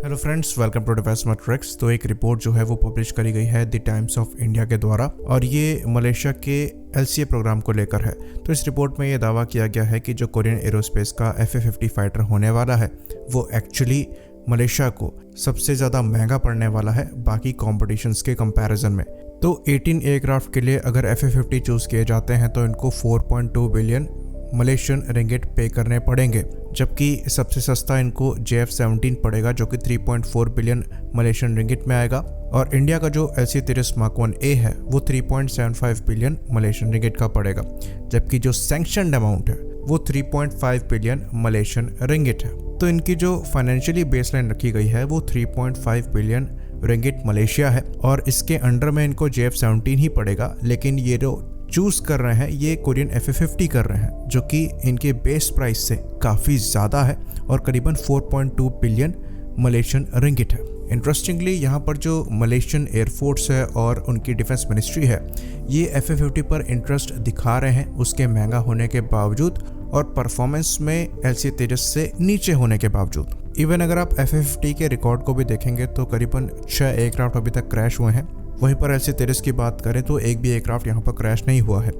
Hello friends, welcome to Defence Matrix. तो एक report जो है वो पब्लिश करी गई है द टाइम्स ऑफ इंडिया के द्वारा और ये मलेशिया के LCA प्रोग्राम को लेकर है। तो इस रिपोर्ट में ये दावा किया गया है कि जो कोरियन एरोस्पेस का FA-50 फाइटर होने वाला है वो एक्चुअली मलेशिया को सबसे ज़्यादा महंगा पड़ने वाला है बाकी कॉम्पिटिशन्स के कंपैरिजन में। तो 18 एयरक्राफ्ट के लिए अगर FA-50 चूज़ किए जाते हैं तो इनको 4.2 बिलियन मलेशियन रिंगिट पे करने पड़ेंगे, जबकि सबसे सस्ता इनको JF-17 पड़ेगा जो कि 3.4 बिलियन मलेशियन रिंगिट में आएगा। और इंडिया का जो LC-30 Mark 1A है वो 3.75 बिलियन मलेशियन रिंगिट का पड़ेगा, जबकि जो सैंक्शनड अमाउंट है वो 3.5 बिलियन मलेशियन रिंगिट है। तो इनकी जो फाइनेंशियली बेसलाइन रखी गई है वो 3.5 बिलियन रिंगिट मलेशिया है और इसके अंडर में इनको JF-17 ही पड़ेगा। लेकिन ये जो चूज कर रहे हैं ये कोरियन FA-50 कर रहे हैं जो कि इनके बेस प्राइस से काफ़ी ज़्यादा है और करीबन 4.2 बिलियन मलेशियन रिंगिट है। इंटरेस्टिंगली यहाँ पर जो मलेशियन एयरफोर्स है और उनकी डिफेंस मिनिस्ट्री है ये FA-50 पर इंटरेस्ट दिखा रहे हैं उसके महंगा होने के बावजूद और परफॉर्मेंस में LC-30 से नीचे होने के बावजूद। इवन अगर आप FA-50 के रिकॉर्ड को भी देखेंगे तो करीबन 6 एयरक्राफ्ट अभी तक क्रैश हुए हैं। वहीं पर LC-30 की बात करें तो एक भी एयरक्राफ्ट यहाँ पर क्रैश नहीं हुआ है।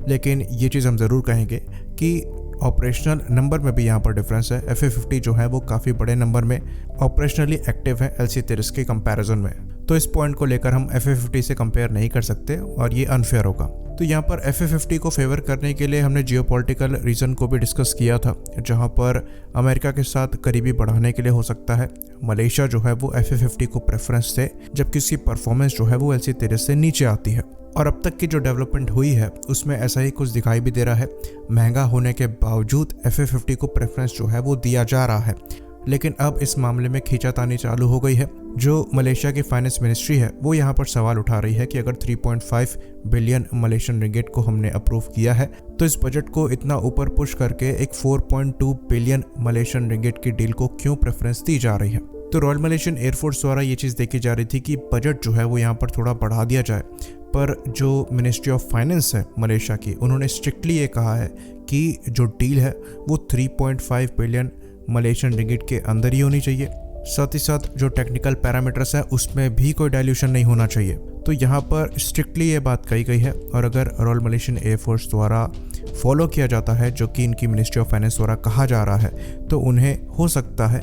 लेकिन ये चीज़ हम ज़रूर कहेंगे कि ऑपरेशनल नंबर में भी यहाँ पर डिफरेंस है। FA-50 जो है वो काफ़ी बड़े नंबर में ऑपरेशनली एक्टिव है LC-30 के कंपैरिजन में। तो इस पॉइंट को लेकर हम FA-50 से कंपेयर नहीं कर सकते और ये अनफेयर होगा। तो यहाँ पर FA-50 को फेवर करने के लिए हमने जियोपॉलिटिकल रीजन को भी डिस्कस किया था, जहाँ पर अमेरिका के साथ करीबी बढ़ाने के लिए हो सकता है मलेशिया जो है वो FA-50 को प्रेफरेंस दे, जबकि उसकी परफॉर्मेंस जो है वो LC-30 से नीचे आती है। और अब तक की जो डेवलपमेंट हुई है उसमें ऐसा ही कुछ दिखाई भी दे रहा है। महंगा होने के बावजूद FA-50 को प्रेफरेंस जो है वो दिया जा रहा है। लेकिन अब इस मामले में खींचातानी चालू हो गई है। जो मलेशिया की फाइनेंस मिनिस्ट्री है वो यहाँ पर सवाल उठा रही है कि अगर 3.5 बिलियन मलेशियन रिंगिट को हमने अप्रूव किया है तो इस बजट को इतना ऊपर पुश करके एक 4.2 बिलियन मलेशियन रिंगिट की डील को क्यों प्रेफरेंस दी जा रही है। तो रॉयल मलेशियन एयरफोर्स द्वारा ये चीज़ देखी जा रही थी कि बजट जो है वो यहाँ पर थोड़ा बढ़ा दिया जाए, पर जो मिनिस्ट्री ऑफ फाइनेंस है मलेशिया की उन्होंने स्ट्रिक्टली ये कहा है कि जो डील है वो 3.5 बिलियन मलेशियन रिंगिट के अंदर ही होनी चाहिए। साथ ही साथ जो टेक्निकल पैरामीटर्स है उसमें भी कोई डाइल्यूशन नहीं होना चाहिए। तो यहाँ पर स्ट्रिक्टली ये बात कही गई है और अगर रॉयल मलेशियन एयरफोर्स द्वारा फॉलो किया जाता है जो कि इनकी मिनिस्ट्री ऑफ फाइनेंस द्वारा कहा जा रहा है तो उन्हें हो सकता है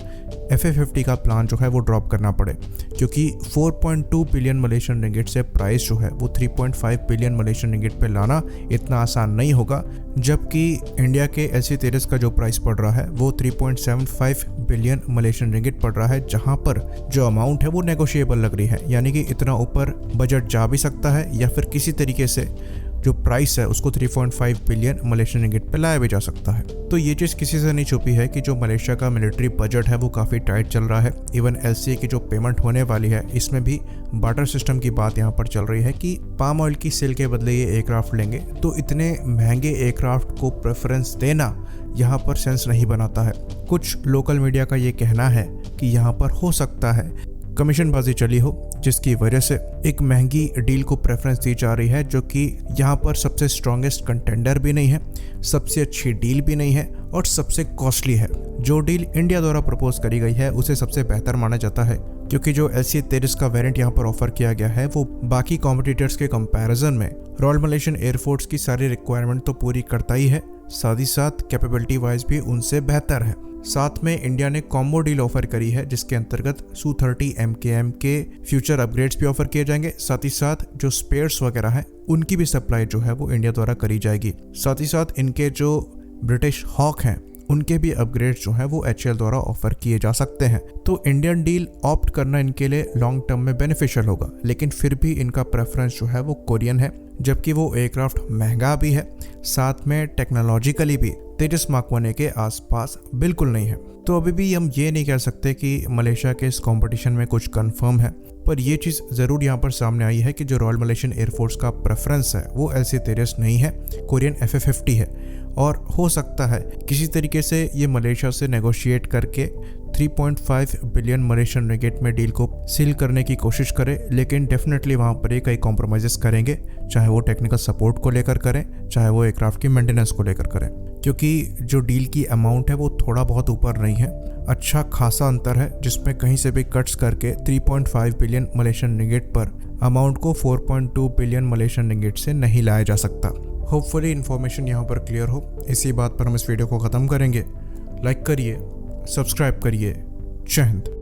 FA-50 का प्लान जो है वो ड्रॉप करना पड़े, क्योंकि 4.2 बिलियन मलेशियन रिंगिट से प्राइस जो है वो 3.5 बिलियन मलेशियन रिंगिट पे लाना इतना आसान नहीं होगा। जबकि इंडिया के LC-30 का जो प्राइस पड़ रहा है वो 3.75 बिलियन मलेशियन रिंगिट पड़ रहा है, जहां पर जो अमाउंट है वो नेगोशिएबल लग रही है, यानी कि इतना ऊपर बजट जा भी सकता है या फिर किसी तरीके से जो प्राइस है उसको 3.5 बिलियन मलेशियन रिंगिट पे लाया भी जा सकता है। तो ये चीज़ किसी से नहीं छुपी है कि जो मलेशिया का मिलिट्री बजट है वो काफ़ी टाइट चल रहा है। इवन LCA की जो पेमेंट होने वाली है इसमें भी बार्टर सिस्टम की बात यहाँ पर चल रही है कि पाम ऑयल की सेल के बदले ये एयरक्राफ्ट लेंगे। तो इतने महंगे एयरक्राफ्ट को प्रेफरेंस देना यहाँ पर सेंस नहीं बनाता है। कुछ लोकल मीडिया का ये कहना है कि यहाँ पर हो सकता है कमीशनबाजी चली हो, जिसकी वजह से एक महंगी डील को प्रेफरेंस दी जा रही है जो कि यहाँ पर सबसे स्ट्रॉन्गेस्ट कंटेंडर भी नहीं है, सबसे अच्छी डील भी नहीं है और सबसे कॉस्टली है। जो डील इंडिया द्वारा प्रपोज करी गई है उसे सबसे बेहतर माना जाता है, क्योंकि जो LC-30 का वेरिएंट यहाँ पर ऑफर किया गया है वो बाकी कॉम्पिटिटर्स के कंपैरिजन में रॉयल मलेशियन एयरफोर्स की सारी रिक्वायरमेंट तो पूरी करता ही है, साथ ही साथ कैपेबिलिटी वाइज भी उनसे बेहतर है। साथ में इंडिया ने कॉम्बो डील ऑफर करी है जिसके अंतर्गत Su-30 MKM के फ्यूचर अपग्रेड्स भी ऑफर किए जाएंगे। साथ ही साथ जो स्पेयर्स वगैरह हैं उनकी भी सप्लाई जो है वो इंडिया द्वारा करी जाएगी। साथ ही साथ इनके जो ब्रिटिश हॉक हैं उनके भी अपग्रेड्स जो हैं वो HAL द्वारा ऑफर किए जा सकते हैं। तो इंडियन डील ऑप्ट करना इनके लिए लॉन्ग टर्म में बेनिफिशियल होगा, लेकिन फिर भी इनका प्रेफरेंस जो है वो कोरियन है, जबकि वो एयरक्राफ्ट महंगा भी है, साथ में टेक्नोलॉजिकली भी 30 Mark 1A के आसपास बिल्कुल नहीं है। तो अभी भी हम ये नहीं कह सकते कि मलेशिया के इस कंपटीशन में कुछ कंफर्म है, पर यह चीज़ ज़रूर यहाँ पर सामने आई है कि जो रॉयल मलेशियन एयरफोर्स का प्रेफरेंस है वो LC-30 नहीं है, कोरियन FA-50 है। और हो सकता है किसी तरीके से ये मलेशिया से नेगोशिएट करके 3.5 बिलियन मलेशियन रिंगिट में डील को सील करने की कोशिश करे, लेकिन डेफिनेटली वहाँ पर ये कई कॉम्प्रोमाइज़ेस करेंगे, चाहे वो टेक्निकल सपोर्ट को लेकर करें, चाहे वो एयरक्राफ्ट की मेंटेनेंस को लेकर करें। क्योंकि जो डील की अमाउंट है वो थोड़ा बहुत ऊपर नहीं है, अच्छा खासा अंतर है, जिसमें कहीं से भी कट्स करके 3.5 बिलियन मलेशियन रिंगिट पर अमाउंट को 4.2 बिलियन मलेशियन रिंगिट से नहीं लाया जा सकता। होपफुली इन्फॉर्मेशन यहाँ पर क्लियर हो। इसी बात पर हम इस वीडियो को ख़त्म करेंगे। लाइक करिए, सब्सक्राइब करिए। जय हिंद।